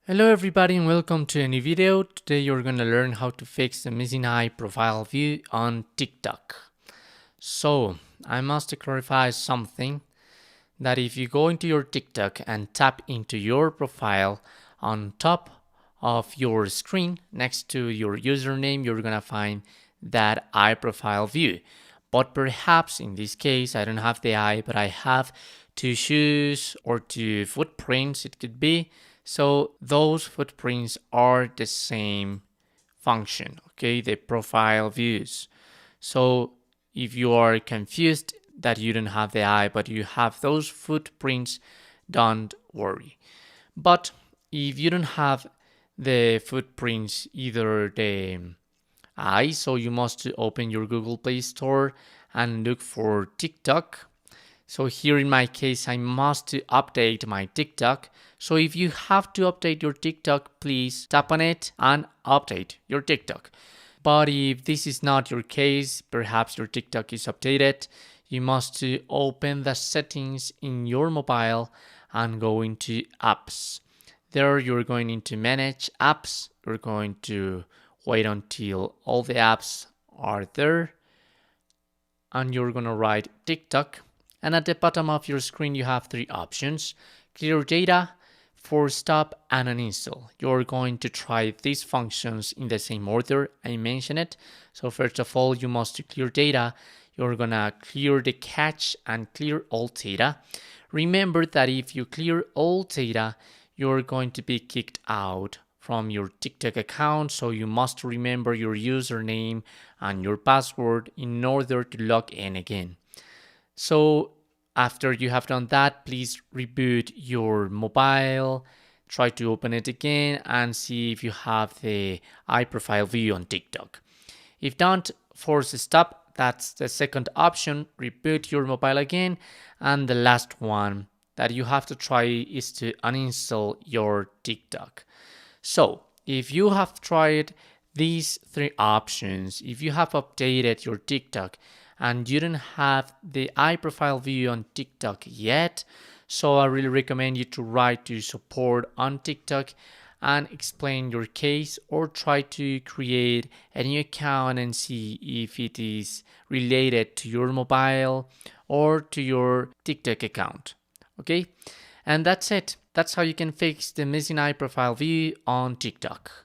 Hello everybody and welcome to a new video. Today you're going to learn how to fix the missing eye profile view on TikTok. So I must clarify something, that if you go into your TikTok and tap into your profile, on top of your screen next to your username you're going to find that eye profile view. But perhaps in this case I don't have the eye, but I have two shoes or two footprints, it could be. So those footprints are the same function, okay, the profile views. So if you are confused that you don't have the eye but you have those footprints, don't worry. But if you don't have the footprints, either the eye, so you must open your Google Play Store and look for TikTok. So here in my case, I must update my TikTok. So if you have to update your TikTok, please tap on it and update your TikTok. But if this is not your case, perhaps your TikTok is updated, you must open the settings in your mobile and go into apps. There you're going into manage apps. You're going to wait until all the apps are there. And you're going to write TikTok. And at the bottom of your screen, you have three options: clear data, force stop, and uninstall. You're going to try these functions in the same order I mentioned it. So first of all, you must clear data. You're gonna clear the cache and clear all data. Remember that if you clear all data, you're going to be kicked out from your TikTok account, so you must remember your username and your password in order to log in again. So after you have done that, please reboot your mobile, try to open it again and see if you have the eye profile view on TikTok. If don't, force stop. That's the second option. Reboot your mobile again. And the last one that you have to try is to uninstall your TikTok. So if you have tried these three options, if you have updated your TikTok and you don't have the eye profile view on TikTok yet, so I really recommend you to write to support on TikTok and explain your case, or try to create a new account and see if it is related to your mobile or to your TikTok account. Okay, and that's it. That's how you can fix the missing eye profile view on TikTok.